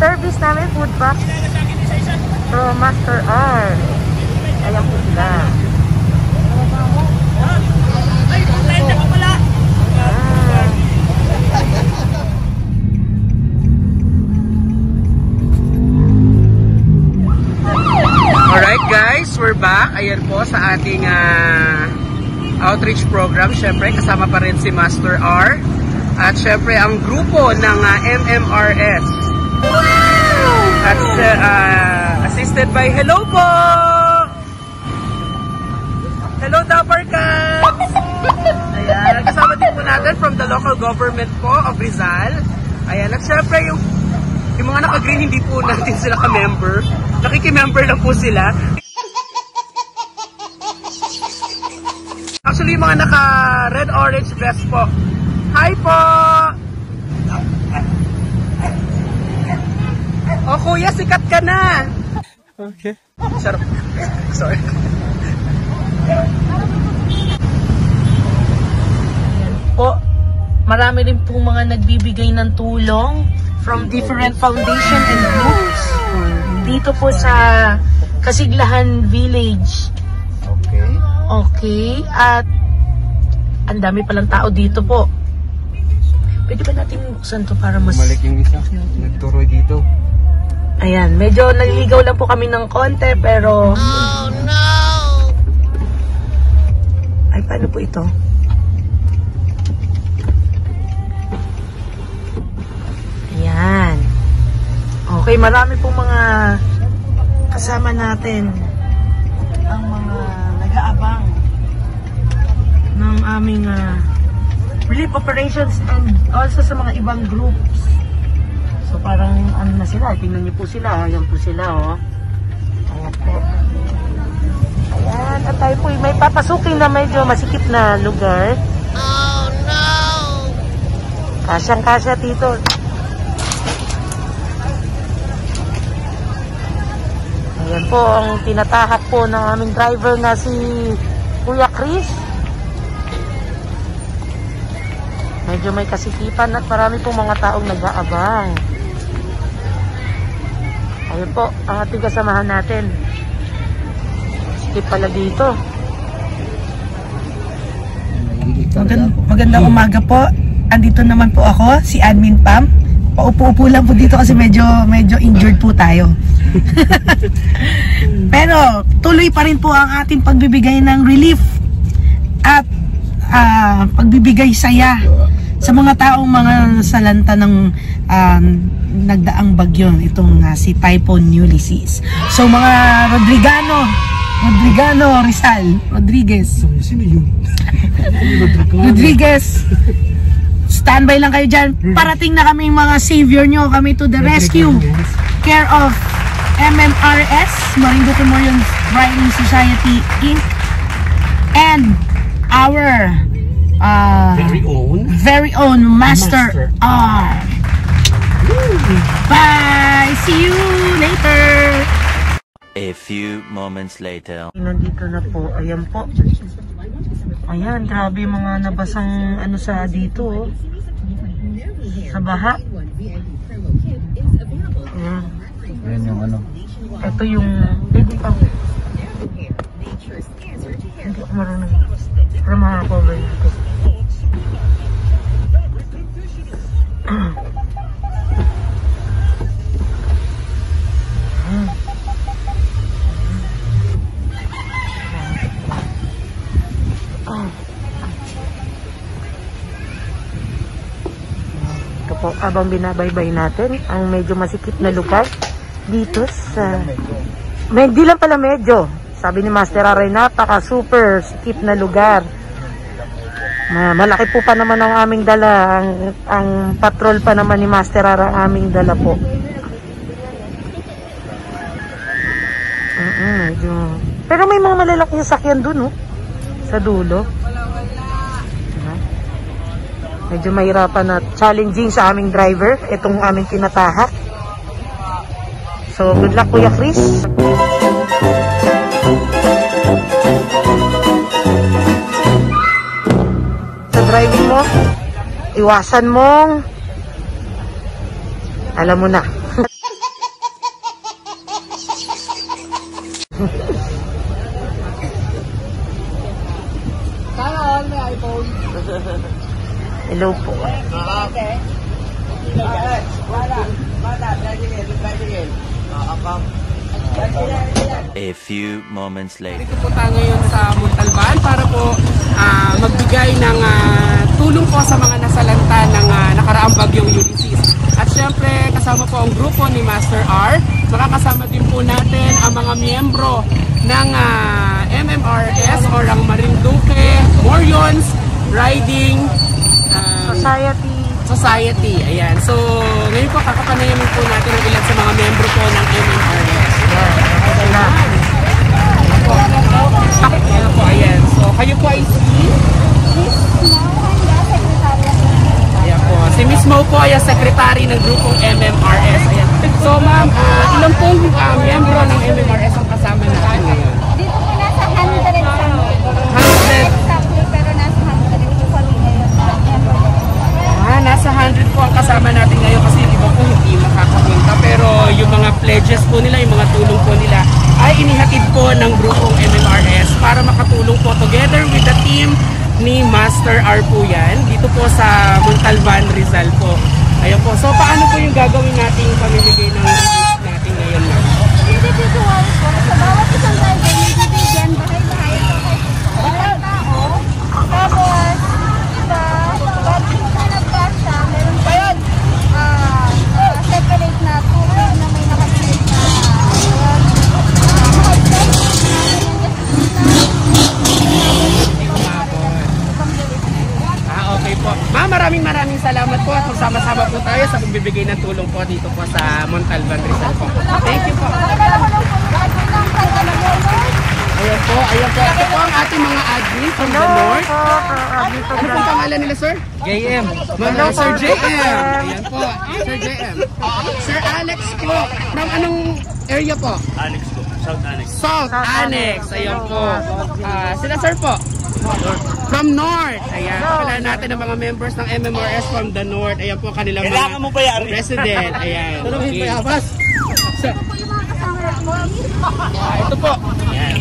service namin, food pack from Master R. Ayan po sila. Alright guys, we're back. Ayan po sa ating outreach program. Siyempre, kasama pa rin si Master R. At siyempre, ang grupo ng MMRS. Wow! At assisted by Hello po! Hello, Dapper Cats! Ayan, kasama din po natin from the local government po of Rizal. Ayan, at siyempre, yung mga naka-green, hindi po natin sila ka-member. Nakiki-member lang po sila. Actually, yung mga naka-red orange vest po. Hi po! Oh, kuya, sikat ka na! Okay. Sorry. Po, marami rin po mga nagbibigay ng tulong from different foundation and groups. Dito po sa Kasiglahan Village. Okay. Okay. At ang dami palang tao dito po. Pwede ba natin buksan to para mas... Malik yung isa. Nagturoy dito. Ayan. Medyo naliligaw lang po kami ng konti pero... Oh no! Ay, paano po ito? Ayan. Okay, marami pong mga kasama natin ang mga nag-aabang ng aming relief operations and also sa mga ibang groups. So parang ano na sila, tingnan niyo po sila, ayan po sila oh. Ayan po. Ayan, at tayo po may papasukin na medyo masikip na lugar. Oh no! Kasyang-kasya dito. Ayan po ang tinatahak po ng aming driver na si Kuya Chris. Medyo may kasikipan at marami pong mga taong nag-aabang. Ayan po ang ating kasamahan natin. Sikip pala dito. Magandang umaga po. Andito naman po ako, si Admin Pam. Paupo-upo lang po dito kasi medyo injured po tayo. Pero tuloy pa rin po ang ating pagbibigay ng relief at pagbibigay saya sa mga taong mga salanta ng nagdaang bagyo itong si Typhoon Ulysses. So mga Rodriguez. Sino yun? Rodriguez. Standby lang kayo dyan. Parating na kami mga savior nyo. Kami to the rescue. Care of MMRS, Marinduque Memorial Brightening Society, Inc. And our very own Master R. Bye! See you later! A few moments later. Nandito na po. Ayan po. Ayan, grabe mga nabasang ano sa dito oh. Sa baha. Ayan. Ayan yung ano. Ito yung hindi pa. Hindi ako marunong. Para makakover dito. Ito po, abang binabaybay natin ang medyo masikip na lugar dito sa hindi lang pala medyo sabi ni Master Aray, napaka super sikip na lugar. Malaki po pa naman ang aming dala, ang patrol pa naman ni Master Aray ang aming dala po. Medyo pero may mga malalaking sasakyan dun oh, sa dulo. Medyo mahirapan at challenging sa aming driver itong aming tinatahak. So good luck Kuya Chris. Sa driving mo, iwasan mong alam mo na. Hello po. A few moments later. Dito po tayo ngayon sa Montalban para po magbigay ng tulong po sa mga nasalanta ng nakaraang bagyong Ulysses. At syempre kasama po ang grupo ni Master R. Makakasama din po natin ang mga miyembro ng MMRS or ang Marinduque Morions Riding Society. Ayan. So ngayon po kakapanayaman po natin ang ilan sa mga miyembro po ng MMRS. Ayan po, ayan. So, kayo po ay ayan po. Si Miss Mo po ay secretary ng grupong MMRS. Ayan. So, ma'am, ilang pong miyembro ng MMRS ang kasama natin ngayon? Dito po nasa 100 kami. 100? Exactly, pero nasa 100 po kami ngayon. Nasa 100 po ang kasama natin ngayon kasi yung iba po hindi makakapunta. Pero yung mga pledges po nila, yung mga tulong po nila ay inihatid po ng grupong MMRS para makatulong po together with the team ni Master R po yan. Dito po sa Montalban, Rizal po. Ayun po. So paano po yung gagawin nating pamimigay ng release natin ngayon? Individual po. Sa bawat isang driver, bibigyan bahay-bahay po kay bawat tao. Tapos, pag na nagkasya, meron pa yun separate na tubig na may nakasilit na Okay po. Ma'am, maraming salamat po at magsama-sama po tayo sa pagbibigay ng tulong po dito po sa Montalban, Rizal po. Thank you po. Ayan po, ayan po. Ito po ang ating mga admin from the North. Ano pong pangalan nila, sir? JM. Sir JM. Ayan po, Sir JM. Sir Alex po. From anong area po? Annex po. South Annex. South Annex. Ayan po. Sila sir po? From North. Ayan. Pakilala natin ang mga members ng MMRS from the North. Ayan po kanilang Kailangan mo mga bayarin. president. Ayan. Okay. Ito po. Ayan.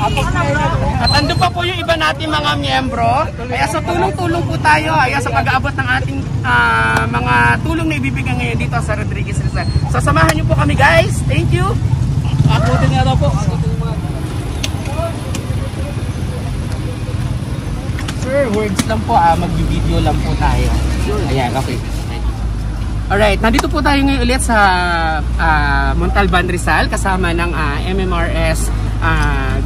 At ando pa po yung iba natin mga miyembro. Kaya sa tulong-tulong po tayo. Ayan sa pag-aabot ng ating mga tulong na ibibigay ngayon dito sa Rodriguez Rizal. So samahan niyo po kami guys. Thank you. Akutin nga daw po. Sir, words lang po mag-video lang po tayo. Ayan, okay. Alright, nandito po tayo ngayon ulit sa Montalban, Rizal kasama ng MMRS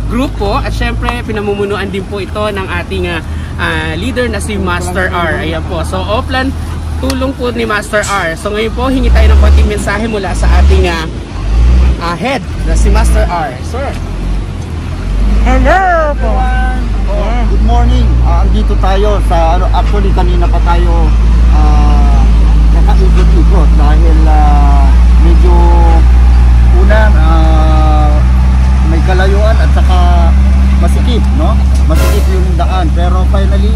group po at syempre pinamumunuan din po ito ng ating leader na si Master R. Ayan po, so offline tulong po ni Master R. So ngayon po hingi tayo ng konting mensahe mula sa ating head na si Master R. Sir. Hello po. Good morning. Andito tayo sa actually kanina pa tayo nakaikot-ikot dahil medyo unang may kalayuan at saka masikip, no? Masikip yung daan, pero finally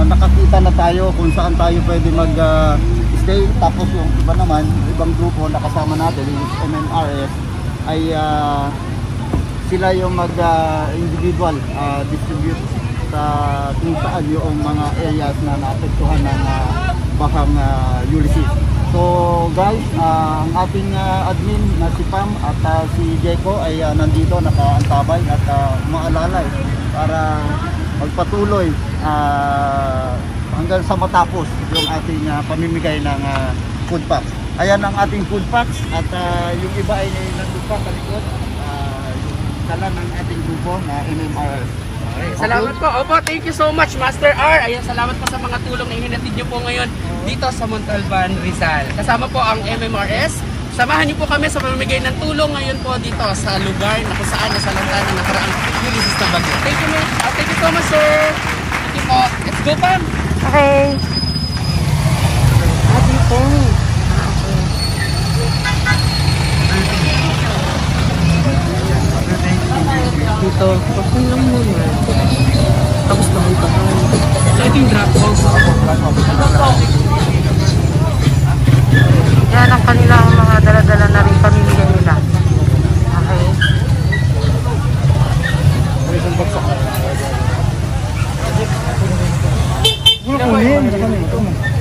nakakita na tayo kung saan tayo pwede mag-stay. Tapos yung iba naman, ibang grupo na kasama natin, yung MMRS, ay sila yung mag-individual distribute sa kung saan yung mga areas na naapektuhan ng bahang Ulysses. So guys, ang ating admin na si Pam at si Jeko ay nandito nakaantabay at umaalalay para magpatuloy hanggang sa matapos yung ating pamimigay ng food packs. Ayan ang ating food packs at yung iba ay nandun pa sa likod. Dala ng ating grupo na MMRS. Salamat po. Opo, thank you so much Master R. Ayan, salamat po sa mga tulong na ihinatid niyo po ngayon dito sa Montalban, Rizal. Kasama po ang MMRS. Samahan niyo po kami sa pamimigay ng tulong ngayon po dito sa lugar na kung saan nasalanta ng nakaraang Ulysses na bagyo. Thank you, thank you so much, sir. Thank you po. Let's go, Pam. Okay. Dito. Dito. Bakit lang muna. Tapos naman pa. So, ito yung drop off. Yan ang kanilang mga dala-dala na rin pamimigay nila. Okay. Ano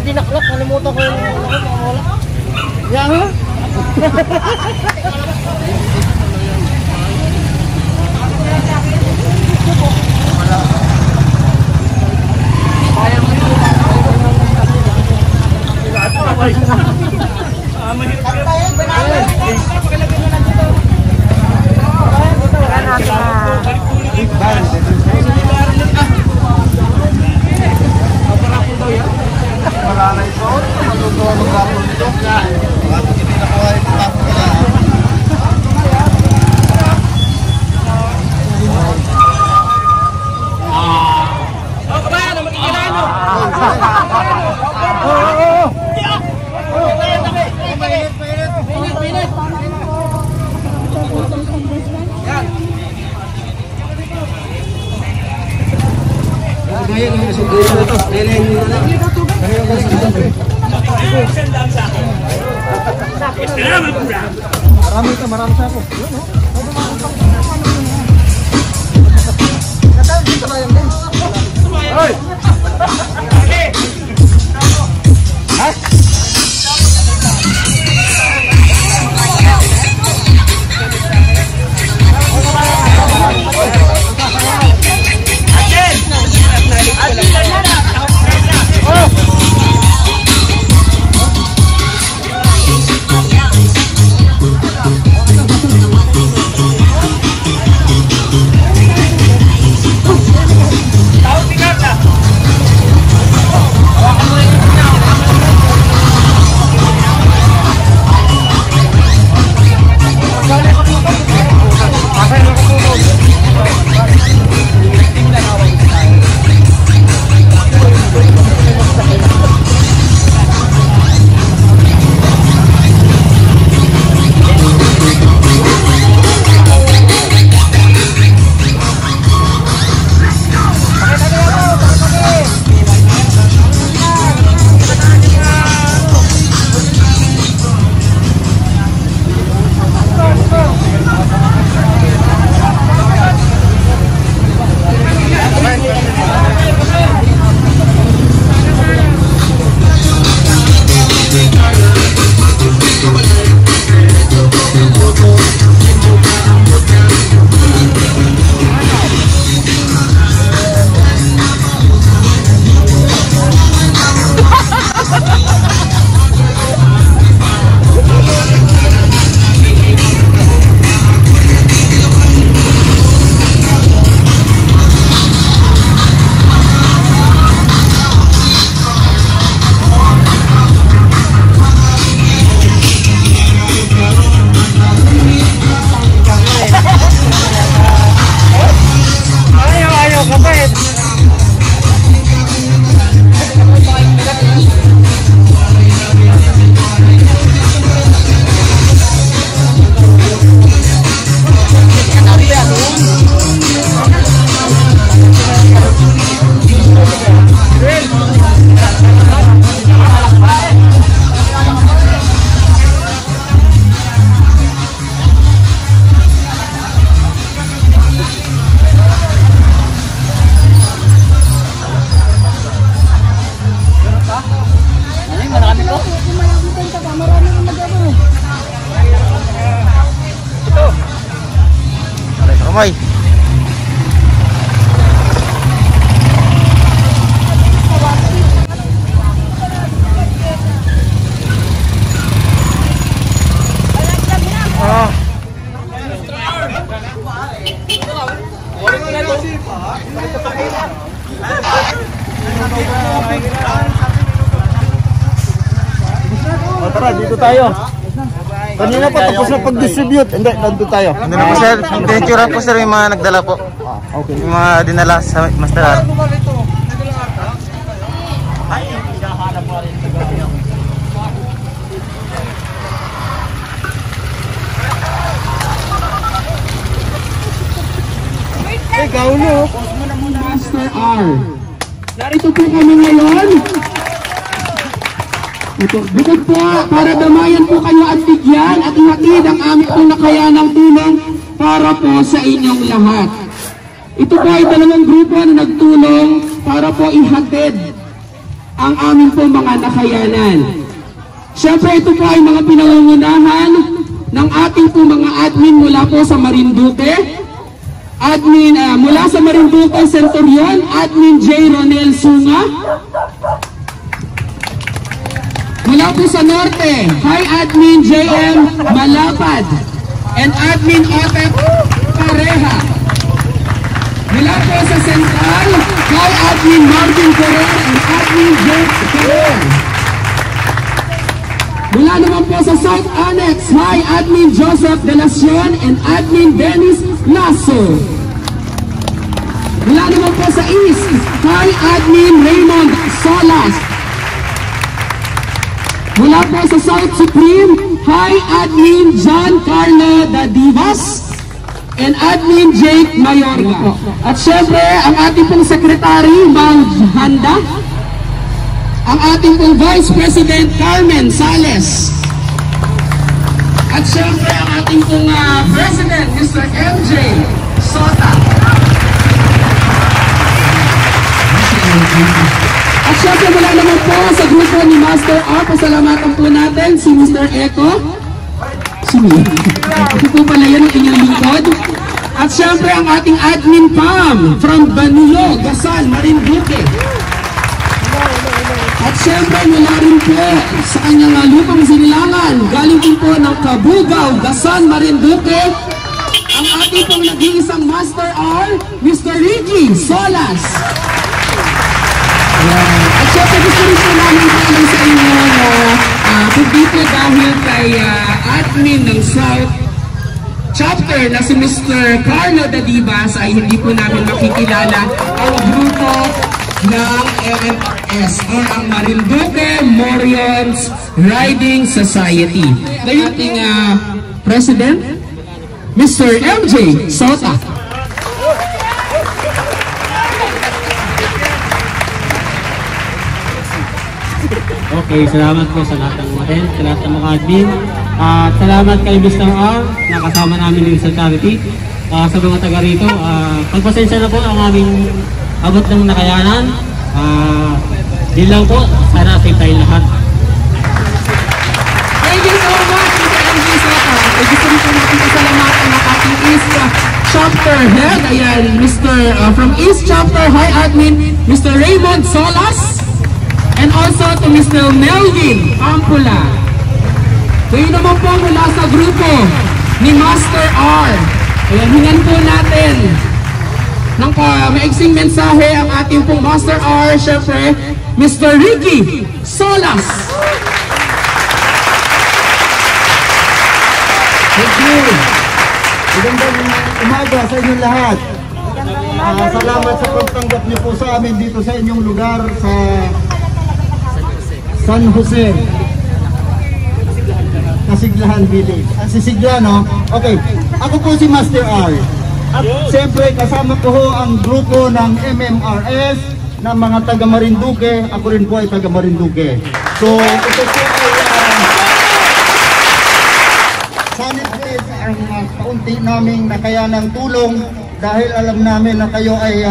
Marami sa ako. Kamay. Tara, dito tayo. Kanina pa tapos na pag-distribute. Hindi, nandun tayo. Ano na po sir? Tinitsura po sir yung mga nagdala po. Okay. Yung mga dinala sa Master. Hey, Gaulo. Master R. Narito po kami ngayon. Ito, bukod po para damayan po kayo at bigyan at ihatid ang aming pong nakayanang tulong para po sa inyong lahat. Ito po ay dalawang grupo na nagtulong para po ihatid ang aming pong mga nakayanan. Siyempre, ito po ay mga pinangungunahan ng ating po mga admin mula po sa Marinduque. Admin mula sa Marinduque Centurion, Admin J. Ronel Sunga. Mula po sa Norte, High Admin J.M. Malapad and Admin Otep Pareha. Mula po sa Central, High Admin Martin Correa and Admin James Correa. Mula naman po sa South Annex, High Admin Joseph De Lacion and Admin Dennis Lasso. Mula naman po sa East, High Admin Raymond Solas. Mula po sa South Supreme, High Admin John Carlo Dadivas and Admin Jake Mayorga. At syempre, ang ating pong Secretary, Ma'am Handa. Ang ating pong Vice President, Carmen Sales. At syempre, ang ating pong President, Mr. MJ Sota. At syempre, mula naman po sa grupo ni Master R, pasalamatan po natin si Mr. Eco. Ito po pala yan ang inyong lingkod. At syempre, ang ating admin Pam from Banilo, Gasal, Marinduque. At syempre, mula rin po sa kanyang lupang sinilangan, galing din po ng Kabugaw, Gasal, Marinduque, ang ating pong nag-iisang Master R, Mr. Ricky Solas. At syempre, gusto rin po namin paalam sa inyo na hindi po dahil kay admin ng South Chapter na si Mr. Carlo Dadivas ay hindi po namin makikilala ang grupo ng MMRS or ang Marinduque Morions Riding Society. Ngayon ating President, Mr. MJ Sota. Okay, salamat po sa lahat ng umaten, sa lahat ng mga admin. At salamat kay Mr. R na kasama namin din sa charity. Sa mga taga rito, pagpasensya na po ang aming abot ng nakayanan. Din lang po, sana safe tayo lahat. Thank you so much, Mr. MJ Sota. Ay gusto rin po natin pasalamatan ng ating East Chapter Head. Ayan, from East Chapter High Admin, Mr. Raymond Solas. And also to Mr. Melvin Ampula. Kayo naman po mula sa grupo ni Master R. Kaya hingan po natin ng maiksing mensahe ang ating pong Master R, syempre, Mr. Ricky Solas. Thank you. Magandang umaga sa inyong lahat. Salamat sa pagtanggap niyo po sa amin dito sa inyong lugar sa San Jose, Kasiglahan Village. Sisigla, no? Okay, ako po si Master R. At siyempre kasama ko ho ang grupo ng MMRS ng mga taga Marinduque. Ako rin po ay taga Marinduque. So, ito po ay sanit ang kaunti naming nakayanang tulong dahil alam namin na kayo ay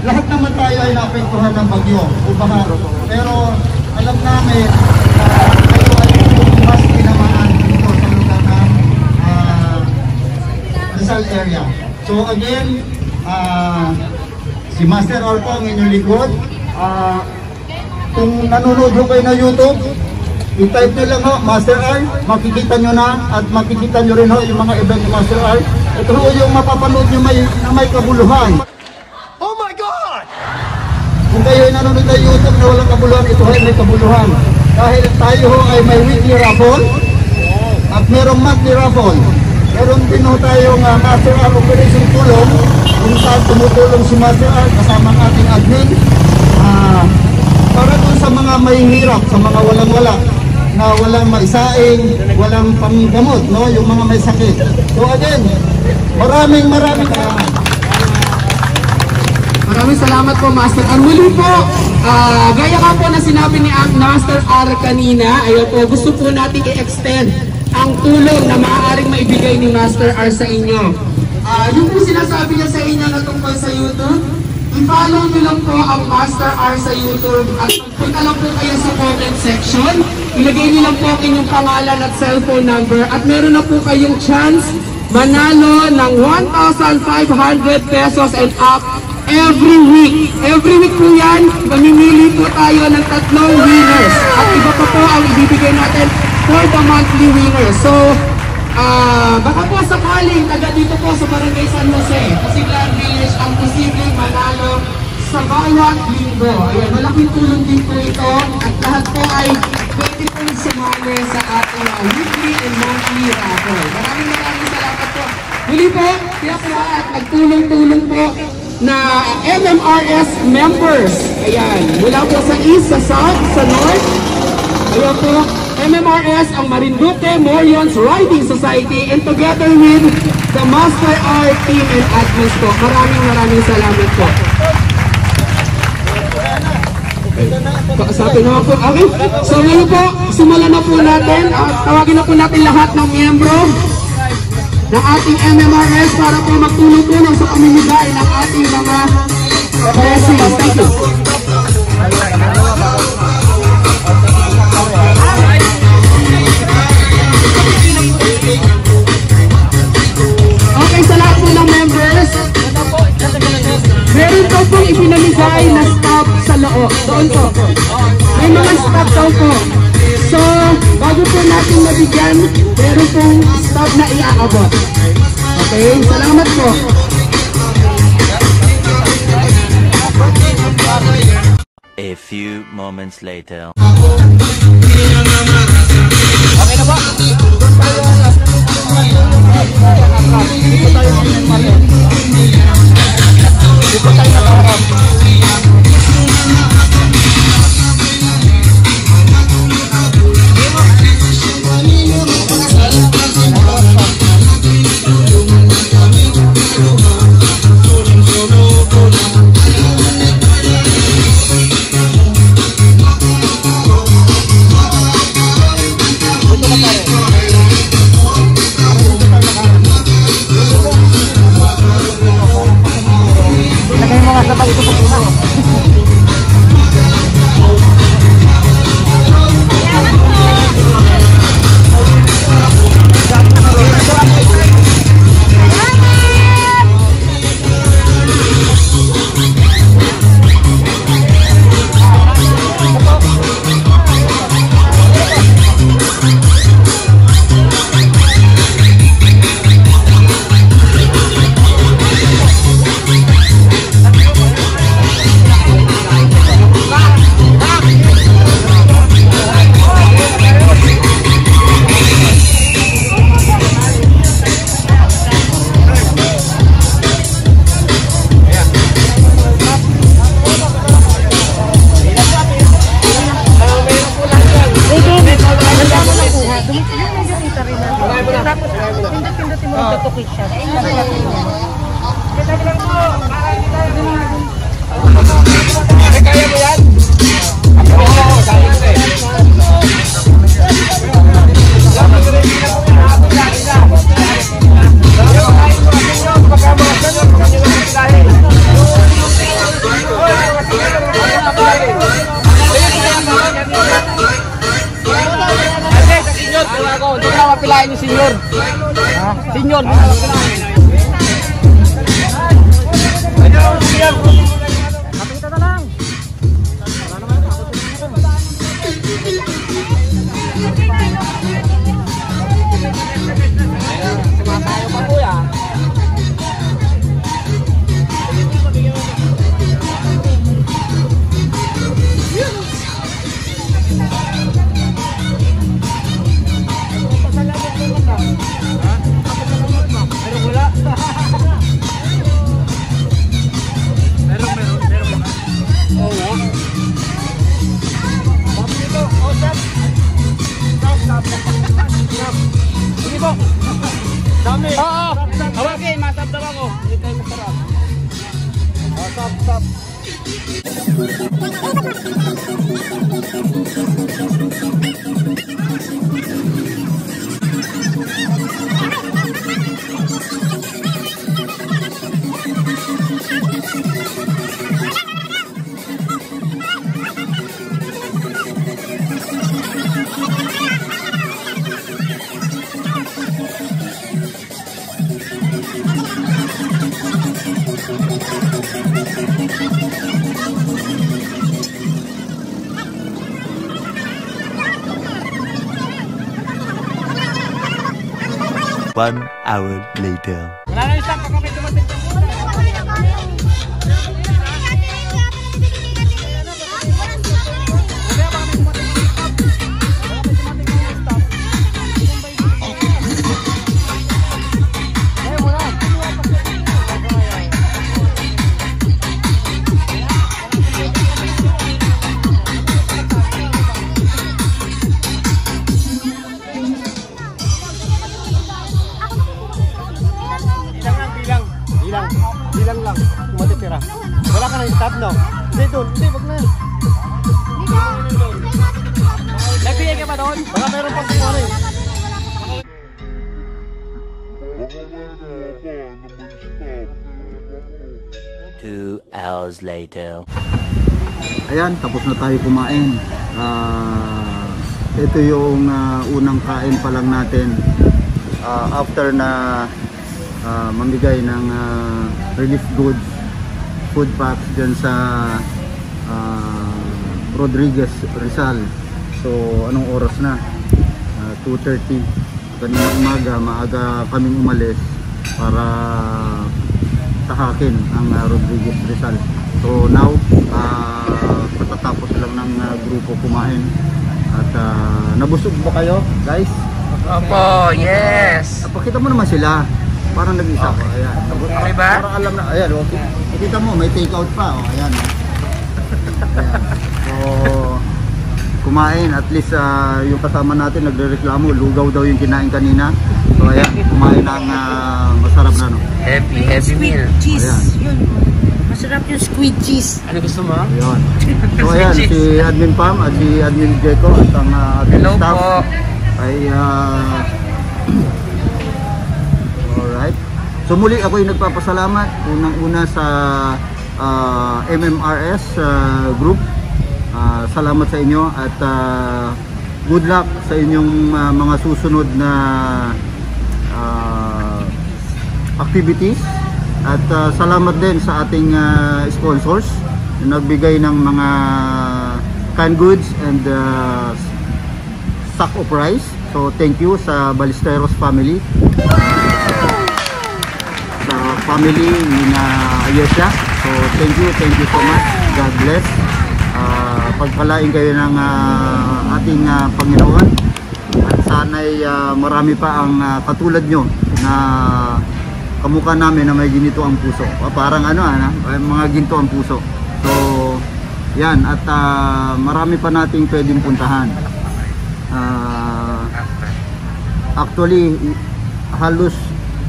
lahat naman tayo ay naapektuhan ng bagyo o baha. Pero alam namin kayo ay mas tinamaan dito sa lugar ng Rizal area. So again, si Master R po ang inyong likod. Kung nanonood ho kayo na YouTube, i-type nyo lang ho, Master R, makikita nyo na at makikita nyo rin ho yung mga event ni Master R. Ito ho yung mapapanood nyo na may kabuluhan. Kung kayo ay nanonood na YouTube na walang kabuluhan, ito ay may kabuluhan. Dahil tayo ho ay may weekly raffle at merong monthly raffle. Meron din ho tayong Master R Operation Tulong kung saan tumutulong si Master R kasama ang ating admin para dun sa mga mahihirap, sa mga walang-wala na walang maisaing, walang panggamot, no? Yung mga may sakit. So again, maraming salamat. Maraming salamat po, Master R. Muli po, gaya ka po na sinabi ni Master R kanina, ayun po, gusto po natin i-extend ang tulong na maaaring maibigay ni Master R sa inyo. Yung po sinasabi niya sa inyo na tungkol sa YouTube, i-follow nyo lang po ang Master R sa YouTube at punta lang po kayo sa comment section. Ilagay nyo lang po ang inyong pangalan at cellphone number at meron na po kayong chance manalo ng 1,500 pesos and up every week. Every week po yan, mamimili po tayo ng 3 winners. At iba pa po ang ibibigay natin for the monthly winners. So, baka po sakaling taga dito po sa Barangay San Jose, Pasiglan Village, ang posibleng manalo sa bawat linggo. Ayan, malaking tulong din po ito at lahat po ay pwede po sumali sa ating weekly and monthly raffle. Maraming salamat po. Muli po, kaya po at nagtulong-tulong po na MMRS members. Ayan, mula po sa East, sa South, sa North. Ayan po, MMRS ang Marinduque Morions Riding Society and together with the Master R team and admins po. Maraming salamat po. Sabi naman po, okay. So ngayon po, simulan na po natin. Tawagin na po natin lahat ng miyembro ng ating MMRS para po magtulong-tulong sa pamimigay ng ating mga blessings. Thank you. Okay, sa lahat po ng members, meron po pong ipinamigay na stop sa loob. Doon po. May mga stop daw po. So, bago po natin mabigyan, meron pong stop na iaabot. Okay, salamat po. A few moments later. Okay na ba? Dito tayo nakaharap. Pilain ni Senyor. Senyor. Kapita na lang. Sumatayo pa po ya. Dami. Oo. Okay, masab daw ako. Hindi tayo masarap. Stop. 1 hour later. Bilang lang, matitira. Wala ka nang stop, no? Hindi doon, hindi, wag na. Nagbigay ka ba doon? Baka meron pang kumari. 2 hours later. Ayan, tapos na tayo kumain. Ito yung unang kain pa lang natin after na mamigay ng relief goods, food packs dyan sa Rodriguez, Rizal. So anong oras na? 2:30. Kanina umaga, maaga kaming umalis para tahakin ang Rodriguez, Rizal. So now, patatapos lang ng grupo kumain. At nabusog ba kayo, guys? Opo, yes. Pakita mo naman sila. Parang nag-isa ko. Ayan. Okay ba? Parang alam na. Ayan, okay. Pakita mo, may take out pa. Ayan. Ayan. So, kumain. At least yung kasama natin nagrereklamo. Lugaw daw yung kinain kanina. So, ayan. Kumain ng masarap na, no? Happy meal. Cheese. Ayan. Yun. Masarap yung squid cheese. Ano gusto mo? Ayan. So, ayan. Si Admin Pam at si Admin Jeko at ang ating Hello staff po. ay alright. So muli ako yung nagpapasalamat unang-una sa MMRS group. Salamat sa inyo at good luck sa inyong mga susunod na activities. At salamat din sa ating sponsors na nagbigay ng mga canned goods and sack of rice. So thank you sa Ballesteros family. Sa family ni na Ayesha. So thank you so much. God bless. Pagpalain kayo ng ating Panginoon. At sana'y marami pa ang katulad nyo na kamukha namin na may ginito ang puso. Parang mga ginto ang puso. So yan, at marami pa nating pwedeng puntahan. Actually, halos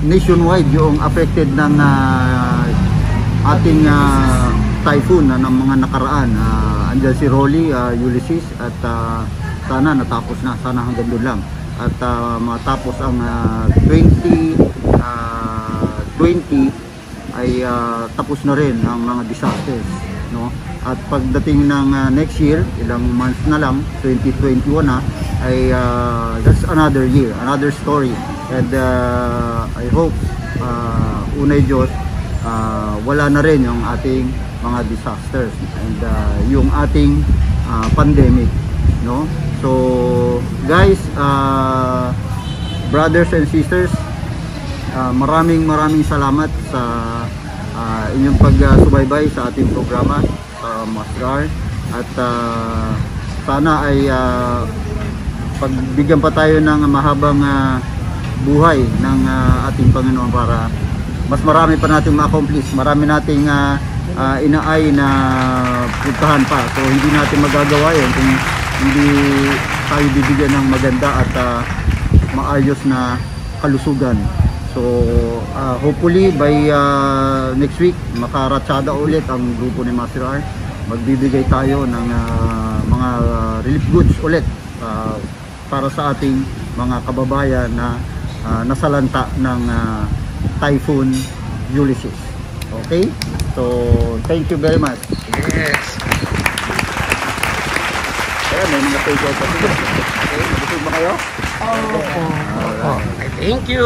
nationwide yung affected ng ating typhoon ng mga nakaraan. Andyan si Rolly, Ulysses, at sana natapos na, sana hanggang doon lang. At matapos ang 2020 ay tapos na rin ang mga disasters, no? At pagdating ng next year, ilang months na lang, 2021 na, ay that's another year, another story. And I hope unay Diyos, wala na rin yung ating mga disasters and yung ating pandemic, no? So guys, brothers and sisters, maraming salamat sa inyong pagsubaybay sa ating programa sa Masrar. At sana ay pagbigyan pa tayo ng mahabang buhay ng ating Panginoon para mas marami pa nating ma-accomplish, marami nating inaay na puntahan pa. So hindi natin magagawa yun kung hindi tayo bibigyan ng maganda at maayos na kalusugan. So hopefully by next week makaratsada ulit ang grupo ni Master R. Magbibigay tayo ng mga relief goods ulit para sa ating mga kababayan na nasalanta ng Typhoon Ulysses. Okay? So thank you very much. Yes. Ayan, may mga take out pa sila. Okay, nabusog ba kayo? Thank you.